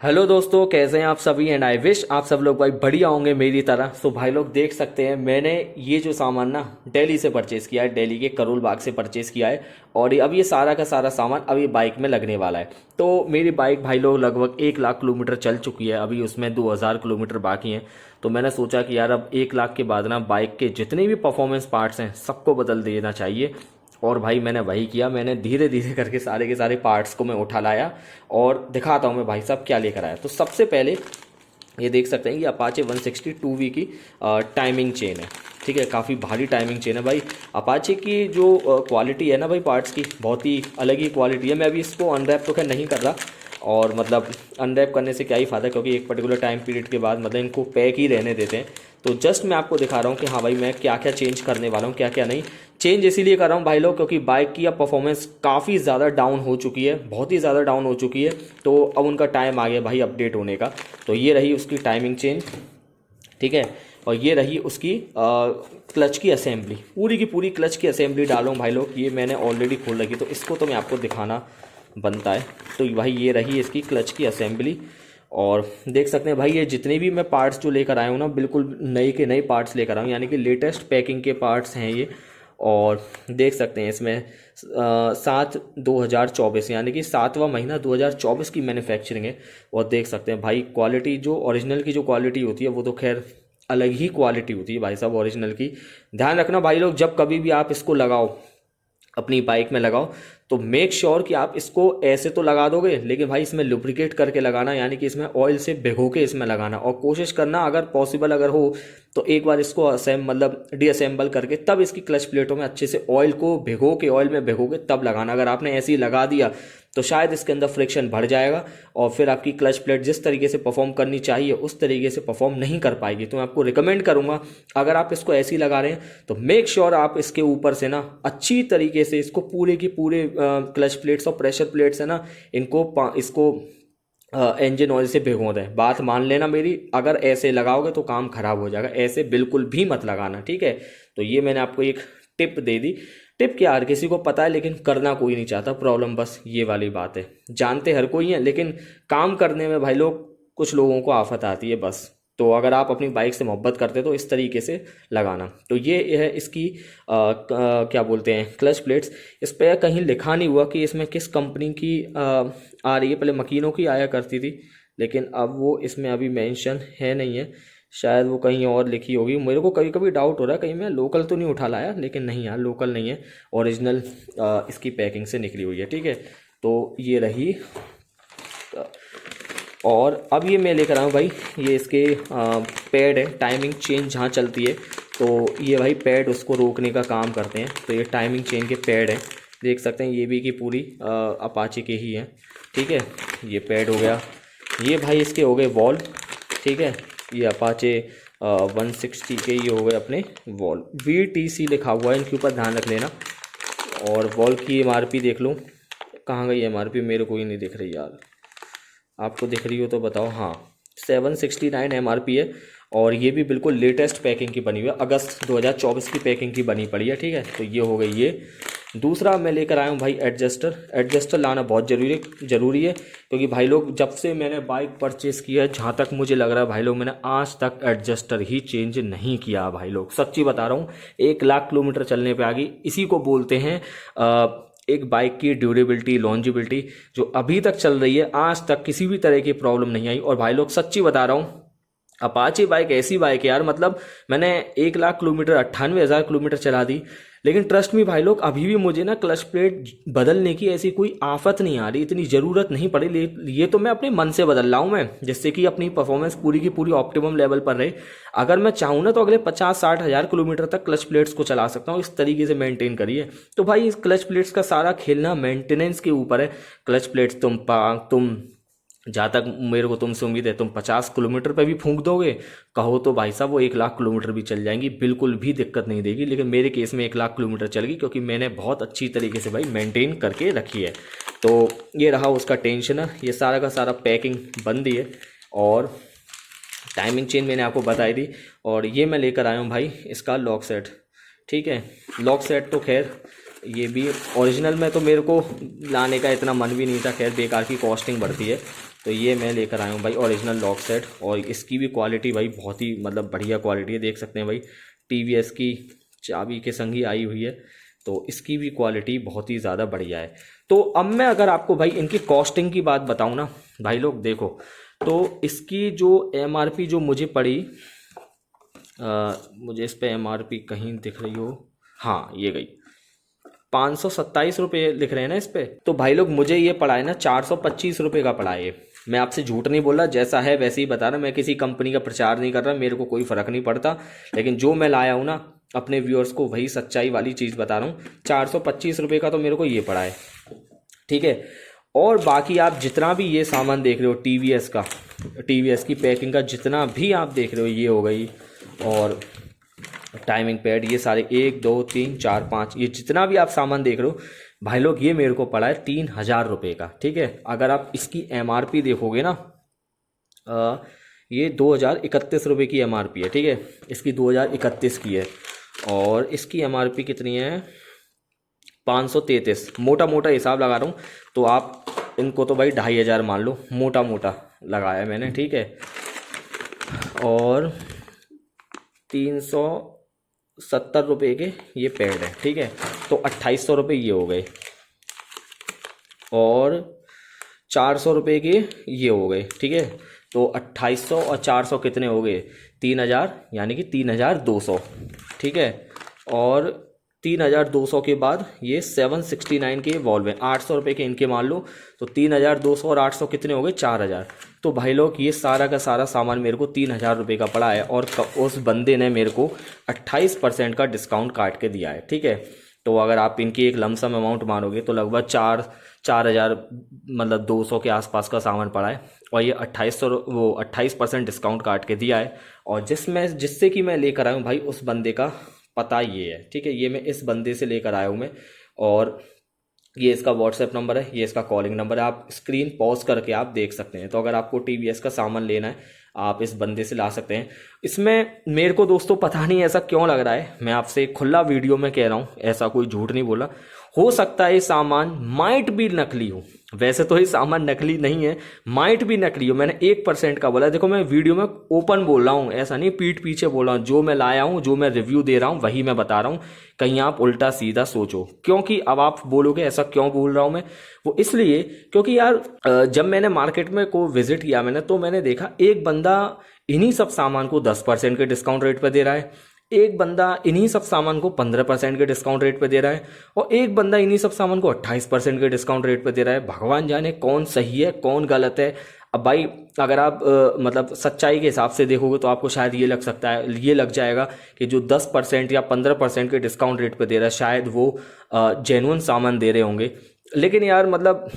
Hello दोस्तों, कैसे हैं आप सभी। एंड आई विश आप सब लोग भाई बढ़िया होंगे मेरी तरह। सो भाई लोग देख सकते हैं मैंने ये जो सामान ना दिल्ली से परचेज़ किया है, दिल्ली के करोल बाग से परचेज़ किया है। और अब ये सारा का सारा सामान अभी बाइक में लगने वाला है। तो मेरी बाइक भाई लोग लगभग 1 लाख किलोमीटर चल चुकी है, अभी उसमें 2000 किलोमीटर बाकी हैं। तो मैंने सोचा कि यार अब 1 लाख के बाद ना बाइक के जितने भी परफॉर्मेंस पार्ट्स हैं सबको बदल देना चाहिए। और भाई मैंने वही किया, मैंने धीरे धीरे करके सारे के सारे पार्ट्स को मैं उठा लाया और दिखाता हूँ मैं भाई साहब क्या लेकर आया। तो सबसे पहले ये देख सकते हैं कि अपाचे 160 2V की टाइमिंग चेन है। ठीक है, काफ़ी भारी टाइमिंग चेन है भाई। अपाचे की जो क्वालिटी है ना भाई पार्ट्स की, बहुत ही अलग ही क्वालिटी है। मैं अभी इसको अनरैप तो खैर नहीं कर रहा, और मतलब अनरैप करने से क्या ही फ़ायदा, क्योंकि एक पर्टिकुलर टाइम पीरियड के बाद मतलब इनको पैक ही रहने देते हैं। तो जस्ट मैं आपको दिखा रहा हूँ कि हाँ भाई मैं क्या क्या चेंज करने वाला हूँ, क्या क्या नहीं। चेंज इसीलिए कर रहा हूँ भाई लोग क्योंकि बाइक की अब परफॉर्मेंस काफ़ी ज़्यादा डाउन हो चुकी है, बहुत ही ज़्यादा डाउन हो चुकी है। तो अब उनका टाइम आ गया भाई अपडेट होने का। तो ये रही उसकी टाइमिंग चेन, ठीक है। और ये रही उसकी क्लच की असेंबली, पूरी की पूरी क्लच की असेंबली डालूँ भाई लोग। ये मैंने ऑलरेडी खोल रखी, तो इसको तो मैं आपको दिखाना बनता है। तो भाई ये रही इसकी क्लच की असेंबली। और देख सकते हैं भाई ये जितने भी मैं पार्ट्स जो लेकर आया हूँ ना, बिल्कुल नए के नए पार्ट्स लेकर आया हूँ, यानी कि लेटेस्ट पैकिंग के पार्ट्स हैं ये। और देख सकते हैं इसमें 7/2024 यानी कि 7वां महीना 2024 की मैन्युफैक्चरिंग है। और देख सकते हैं भाई क्वालिटी, जो ओरिजिनल की जो क्वालिटी होती है वो तो खैर अलग ही क्वालिटी होती है भाई साहब ओरिजिनल की। ध्यान रखना भाई लोग, जब कभी भी आप इसको लगाओ, अपनी बाइक में लगाओ, तो मेक श्योर कि आप इसको ऐसे तो लगा दोगे, लेकिन भाई इसमें लुब्रिकेट करके लगाना, यानी कि इसमें ऑयल से भिगो के इसमें लगाना। और कोशिश करना अगर पॉसिबल अगर हो तो एक बार इसको मतलब डीअसेंबल करके तब इसकी क्लच प्लेटों में अच्छे से ऑयल को भिगो के, ऑयल में भिगो के तब लगाना। अगर आपने ऐसे ही लगा दिया तो शायद इसके अंदर फ्रिक्शन बढ़ जाएगा और फिर आपकी क्लच प्लेट जिस तरीके से परफॉर्म करनी चाहिए उस तरीके से परफॉर्म नहीं कर पाएगी। तो मैं आपको रिकमेंड करूंगा, अगर आप इसको ऐसे ही लगा रहे हैं तो मेक श्योर आप इसके ऊपर से ना अच्छी तरीके से इसको पूरे की पूरे क्लच प्लेट्स और प्रेशर प्लेट्स है ना, इसको इंजन ऑयल से भिगो दें। बात मान लेना मेरी, अगर ऐसे लगाओगे तो काम खराब हो जाएगा, ऐसे बिल्कुल भी मत लगाना, ठीक है। तो ये मैंने आपको एक टिप दे दी। टिप क्या हर किसी को पता है, लेकिन करना कोई नहीं चाहता। प्रॉब्लम बस ये वाली बात है, जानते हर कोई है लेकिन काम करने में भाई लोग, कुछ लोगों को आफत आती है बस। तो अगर आप अपनी बाइक से मोहब्बत करते तो इस तरीके से लगाना। तो ये है इसकी क्या बोलते हैं, क्लच प्लेट्स। इस पर कहीं लिखा नहीं हुआ कि इसमें किस कंपनी की आ रही है। पहले मकीनों की आया करती थी, लेकिन अब वो इसमें अभी मेंशन है नहीं है, शायद वो कहीं और लिखी होगी। मेरे को कभी कभी डाउट हो रहा है कहीं मैं लोकल तो नहीं उठा लाया, लेकिन नहीं यार लोकल नहीं है, ओरिजिनल इसकी पैकिंग से निकली हुई है, ठीक है। तो ये रही। और अब ये मैं लेकर आऊँ भाई, ये इसके पैड है, टाइमिंग चेन जहाँ चलती है तो ये भाई पैड उसको रोकने का काम करते हैं। तो ये टाइमिंग चेन के पैड हैं, देख सकते हैं। ये भी की पूरी अपाचे के ही हैं, ठीक है। ये पैड हो गया, ये भाई इसके हो गए वॉल, ठीक है। ये अपाचे 160 के ये हो गए अपने वॉल, VTC लिखा हुआ है, इनके ऊपर ध्यान रख लेना। और वॉल की MRP देख लो, कहाँ गई MRP, मेरे को ही नहीं दिख रही यार, आपको दिख रही हो तो बताओ। हाँ, 769 MRP है। और ये भी बिल्कुल लेटेस्ट पैकिंग की बनी हुई है, अगस्त 2024 की पैकिंग की बनी पड़ी है, ठीक है। तो ये हो गई ये। दूसरा मैं लेकर आया हूँ भाई एडजस्टर लाना बहुत ज़रूरी है, क्योंकि भाई लोग जब से मैंने बाइक परचेज़ किया है, जहाँ तक मुझे लग रहा है भाई लोग, मैंने आज तक एडजस्टर ही चेंज नहीं किया भाई लोग, सच्ची बता रहा हूँ। 1 लाख किलोमीटर चलने पे आ गई, इसी को बोलते हैं एक बाइक की ड्यूरेबिलिटी, लॉन्जिबिलिटी, जो अभी तक चल रही है, आज तक किसी भी तरह की प्रॉब्लम नहीं आई। और भाई लोग सच्ची बता रहा हूँ, अपाचे बाइक ऐसी बाइक है यार, मतलब मैंने 1 लाख किलोमीटर 98,000 किलोमीटर चला दी, लेकिन ट्रस्ट में भाई लोग अभी भी मुझे ना क्लच प्लेट बदलने की ऐसी कोई आफत नहीं आ रही, इतनी ज़रूरत नहीं पड़ी। ये तो मैं अपने मन से बदल रहा हूँ मैं, जिससे कि अपनी परफॉर्मेंस पूरी की पूरी ऑप्टिमम लेवल पर रहे। अगर मैं चाहूँ ना तो अगले 50-60 हज़ार किलोमीटर तक क्लच प्लेट्स को चला सकता हूँ, इस तरीके से मेंटेन करिए। तो भाई इस क्लच प्लेट्स का सारा खेलना मेंटेनेंस के ऊपर है। क्लच प्लेट्स तुम जहाँ तक मेरे को तुमसे उम्मीद है, तुम 50 किलोमीटर पे भी फूंक दोगे, कहो तो भाई साहब वो 1 लाख किलोमीटर भी चल जाएंगी, बिल्कुल भी दिक्कत नहीं देगी। लेकिन मेरे केस में 1 लाख किलोमीटर चल गई, क्योंकि मैंने बहुत अच्छी तरीके से भाई मेंटेन करके रखी है। तो ये रहा उसका टेंशन है, ये सारा का सारा पैकिंग बन दी है। और टाइमिंग चेन मैंने आपको बताई दी। और ये मैं लेकर आया हूँ भाई इसका लॉक सेट, ठीक है। लॉक सेट तो खैर ये भी ओरिजिनल में तो मेरे को लाने का इतना मन भी नहीं था, खैर बेकार की कॉस्टिंग बढ़ती है। तो ये मैं लेकर आया हूँ भाई ओरिजिनल लॉक सेट, और इसकी भी क्वालिटी भाई बहुत ही मतलब बढ़िया क्वालिटी है। देख सकते हैं भाई TVS की चाबी के संग ही आई हुई है, तो इसकी भी क्वालिटी बहुत ही ज़्यादा बढ़िया है। तो अब मैं अगर आपको भाई इनकी कॉस्टिंग की बात बताऊँ ना भाई लोग, देखो तो इसकी जो MRP जो मुझे पड़ी, मुझे इस पे MRP कहीं दिख रही हो, हाँ ये गई 527 रुपये लिख रहे हैं ना इस पे। तो भाई लोग मुझे ये पड़ा है ना 425 रुपये का पड़ा है ये। मैं आपसे झूठ नहीं बोल रहा, जैसा है वैसे ही बता रहा, मैं किसी कंपनी का प्रचार नहीं कर रहा, मेरे को कोई फ़र्क नहीं पड़ता, लेकिन जो मैं लाया हूँ ना अपने व्यूअर्स को वही सच्चाई वाली चीज़ बता रहा हूँ। 425 रुपये का तो मेरे को ये पड़ा है, ठीक है। और बाकी आप जितना भी ये सामान देख रहे हो TVS की पैकिंग का जितना भी आप देख रहे हो, ये हो गई, और टाइमिंग पैड, ये सारे 1 2 3 4 5 ये जितना भी आप सामान देख रहे हो भाई लोग, ये मेरे को पड़ा है 3000 रुपये का, ठीक है। अगर आप इसकी MRP देखोगे ना, ये 2031 रुपये की MRP है, ठीक है, इसकी 2031 की है। और इसकी MRP कितनी है, 533, मोटा मोटा हिसाब लगा रहा हूँ, तो आप इनको तो भाई 2500 मान लो, मोटा मोटा लगाया मैंने, ठीक है। और 370 रुपये के ये पैड है, ठीक है, तो 2800 रुपये ये हो गए, और 400 रुपये के ये हो गए, ठीक है। तो 2800 और 400 कितने हो गए, 3000, यानी कि 3200, ठीक है। और 3200 के बाद ये 769 के वॉल्व हैं, 800 रुपये के इनके मान लो, तो 3200 और 800 कितने हो गए, 4000। तो भाई लोग ये सारा का सारा सामान मेरे को 3000 रुपये का पड़ा है, और उस बंदे ने मेरे को 28% का डिस्काउंट काट के दिया है, ठीक है। तो अगर आप इनकी एक लमसम अमाउंट मानोगे तो लगभग 4000 मतलब 200 के आसपास का सामान पड़ा है, और ये 28% डिस्काउंट काट के दिया है। और जिससे कि मैं लेकर आया हूँ भाई, उस बंदे का पता ये है, ठीक है, ये मैं इस बंदे से लेकर आया हूँ मैं। और ये इसका व्हाट्सएप नंबर है, ये इसका कॉलिंग नंबर है, आप स्क्रीन पॉज करके आप देख सकते हैं। तो अगर आपको TVS का सामान लेना है आप इस बंदे से ला सकते हैं। इसमें मेरे को दोस्तों पता नहीं ऐसा क्यों लग रहा है, मैं आपसे खुला वीडियो में कह रहा हूँ, ऐसा कोई झूठ नहीं बोला, हो सकता है ये सामान माइट भी नकली हो, वैसे तो ये सामान नकली नहीं है, माइट भी नकली हो, मैंने 1% का बोला। देखो मैं वीडियो में ओपन बोल रहा हूँ, ऐसा नहीं पीठ पीछे बोल रहा हूँ, जो मैं लाया हूँ, जो मैं रिव्यू दे रहा हूँ वही मैं बता रहा हूँ, कहीं आप उल्टा सीधा सोचो। क्योंकि अब आप बोलोगे ऐसा क्यों बोल रहा हूँ मैं, वो इसलिए क्योंकि यार जब मैंने मार्केट में को विजिट किया मैंने, तो मैंने देखा एक बंदा इन्हीं सब सामान को 10% के डिस्काउंट रेट पर दे रहा है, एक बंदा इन्हीं सब सामान को 15% के डिस्काउंट रेट पे दे रहा है, और एक बंदा इन्हीं सब सामान को 28% के डिस्काउंट रेट पे दे रहा है। भगवान जाने कौन सही है कौन गलत है। अब भाई अगर आप मतलब सच्चाई के हिसाब से देखोगे तो आपको शायद ये लग सकता है, ये लग जाएगा कि जो 10% या 15% के डिस्काउंट रेट पे दे रहा है शायद वो जेन्युइन सामान दे रहे होंगे। लेकिन यार मतलब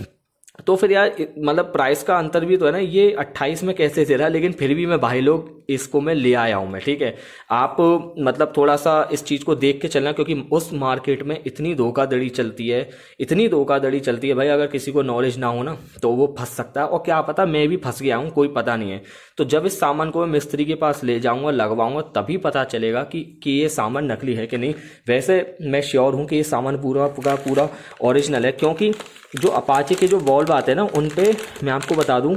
तो फिर यार मतलब प्राइस का अंतर भी तो है ना, ये 28 में कैसे दे रहा है, लेकिन फिर भी मैं भाई लोग इसको मैं ले आया हूँ मैं, ठीक है। आप मतलब थोड़ा सा इस चीज़ को देख के चलना, क्योंकि उस मार्केट में इतनी धोखाधड़ी चलती है, इतनी धोखाधड़ी चलती है भाई, अगर किसी को नॉलेज ना हो ना तो वो फंस सकता है, और क्या पता मैं भी फंस गया हूँ, कोई पता नहीं है। तो जब इस सामान को मैं मिस्त्री के पास ले जाऊँगा लगवाऊँगा तभी पता चलेगा कि ये सामान नकली है कि नहीं। वैसे मैं श्योर हूँ कि ये सामान पूरा पूरा पूरा ओरिजिनल है, क्योंकि जो अपाचे के जो वॉल्व आते हैं ना उन पे मैं आपको बता दूं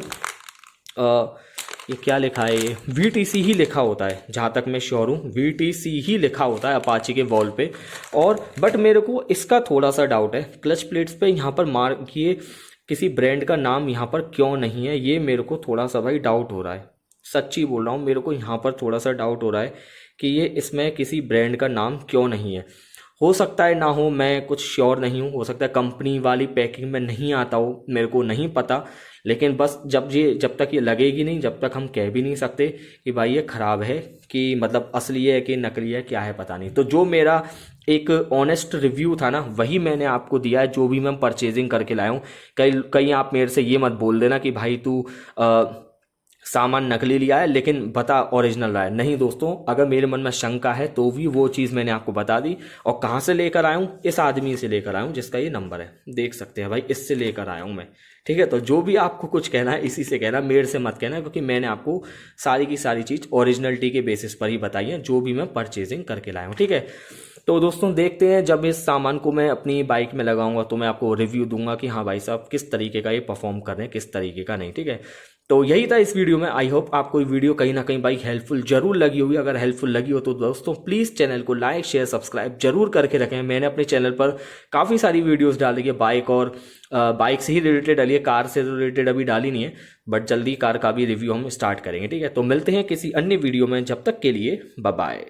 ये क्या लिखा है, ये VTC ही लिखा होता है, जहाँ तक मैं श्योर हूँ VTC ही लिखा होता है अपाचे के वॉल्व पे। और बट मेरे को इसका थोड़ा सा डाउट है, क्लच प्लेट्स पे यहाँ पर मार्क ये किसी ब्रांड का नाम यहाँ पर क्यों नहीं है, ये मेरे को थोड़ा सा भाई डाउट हो रहा है, सच्ची बोल रहा हूँ, मेरे को यहाँ पर थोड़ा सा डाउट हो रहा है कि ये इसमें किसी ब्रांड का नाम क्यों नहीं है। हो सकता है ना हो, मैं कुछ श्योर नहीं हूँ, हो सकता है कंपनी वाली पैकिंग में नहीं आता हो, मेरे को नहीं पता। लेकिन बस जब तक ये लगेगी नहीं, जब तक हम कह भी नहीं सकते कि भाई ये ख़राब है, कि मतलब असली है कि नकली है, क्या है पता नहीं। तो जो मेरा एक ऑनेस्ट रिव्यू था ना वही मैंने आपको दिया है, जो भी मैं परचेजिंग करके लाया हूँ। कहीं आप मेरे से ये मत बोल देना कि भाई तू सामान नकली लिया है लेकिन बता ओरिजिनल रहा है। नहीं दोस्तों, अगर मेरे मन में शंका है तो भी वो चीज़ मैंने आपको बता दी। और कहाँ से लेकर आया हूँ, इस आदमी से लेकर आया हूँ जिसका ये नंबर है, देख सकते हैं भाई, इससे लेकर आया हूँ मैं, ठीक है। तो जो भी आपको कुछ कहना है इसी से कहना, मेरे से मत कहना, क्योंकि मैंने आपको सारी की सारी चीज़ ओरिजिनलिटी के बेसिस पर ही बताई है, जो भी मैं परचेजिंग करके लाया हूँ, ठीक है। तो दोस्तों देखते हैं, जब इस सामान को मैं अपनी बाइक में लगाऊंगा तो मैं आपको रिव्यू दूंगा कि हाँ भाई साहब किस तरीके का ये परफॉर्म कर रहे हैं, किस तरीके का नहीं। ठीक है, तो यही था इस वीडियो में। आई होप आपको ये वीडियो कहीं ना कहीं भाई हेल्पफुल जरूर लगी होगी। अगर हेल्पफुल लगी हो तो दोस्तों प्लीज़ चैनल को लाइक शेयर सब्सक्राइब जरूर करके रखें। मैंने अपने चैनल पर काफ़ी सारी वीडियोस डाली है बाइक और बाइक से ही रिलेटेड डाली है, कार से रिलेटेड अभी डाली नहीं है, बट जल्दी कार का भी रिव्यू हम स्टार्ट करेंगे। ठीक है, तो मिलते हैं किसी अन्य वीडियो में, जब तक के लिए बाय बाय।